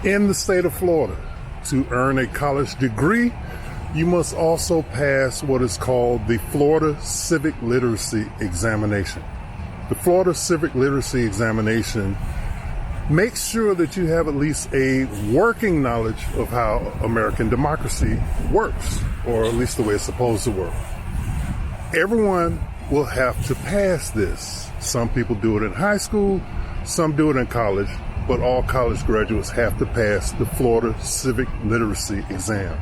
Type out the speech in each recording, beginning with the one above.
In the state of Florida, to earn a college degree, you must also pass what is called the Florida Civic Literacy Examination. The Florida Civic Literacy Examination makes sure that you have at least a working knowledge of how American democracy works, or at least the way it's supposed to work. Everyone will have to pass this. Some people do it in high school, some do it in college, but all college graduates have to pass the Florida Civic Literacy Exam.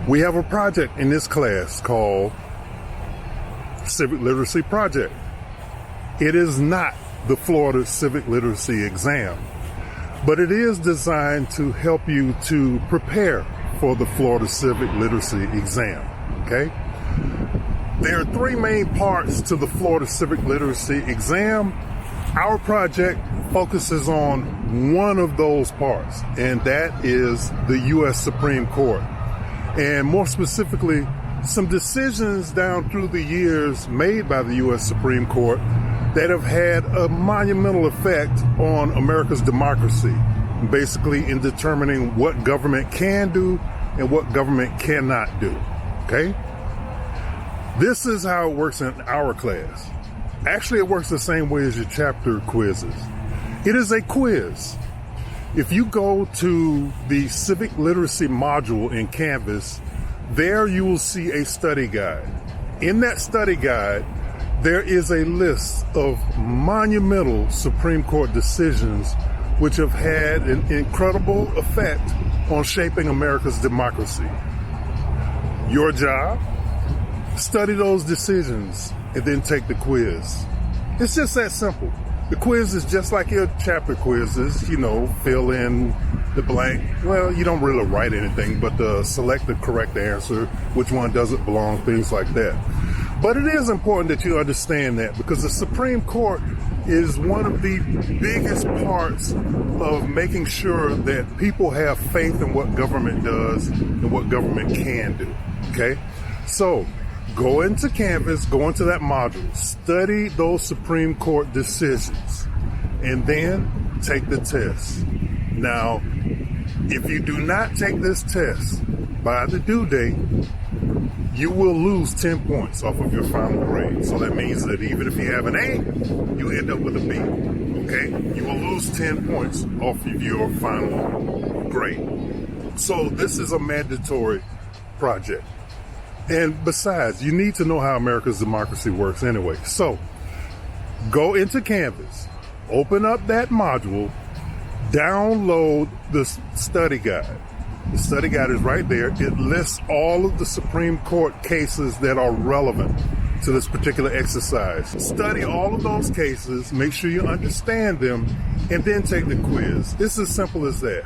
We have a project in this class called Civic Literacy Project. It is not the Florida Civic Literacy Exam, but it is designed to help you to prepare for the Florida Civic Literacy Exam, okay? There are three main parts to the Florida Civic Literacy Exam. Our project focuses on one of those parts, and that is the U.S. Supreme Court. And more specifically, some decisions down through the years made by the U.S. Supreme Court that have had a monumental effect on America's democracy, basically in determining what government can do and what government cannot do, okay? This is how it works in our class. Actually, it works the same way as your chapter quizzes. It is a quiz. If you go to the Civic Literacy module in Canvas, there you will see a study guide. In that study guide, there is a list of monumental Supreme Court decisions which have had an incredible effect on shaping America's democracy. Your job? Study those decisions and then take the quiz. It's just that simple. The quiz is just like your chapter quizzes, fill in the blank. Well, you don't really write anything, but select the correct answer, which one doesn't belong, things like that. But it is important that you understand that, because the Supreme Court is one of the biggest parts of making sure that people have faith in what government does and what government can do, okay? So, go into Canvas, go into that module, study those Supreme Court decisions, and then take the test. Now, if you do not take this test by the due date, you will lose 10 points off of your final grade. So that means that even if you have an A, you end up with a B, okay? You will lose 10 points off of your final grade. So this is a mandatory project. And besides, you need to know how America's democracy works anyway. So go into Canvas, open up that module, download the study guide. The study guide is right there. It lists all of the Supreme Court cases that are relevant to this particular exercise. Study all of those cases, make sure you understand them, and then take the quiz. It's as simple as that.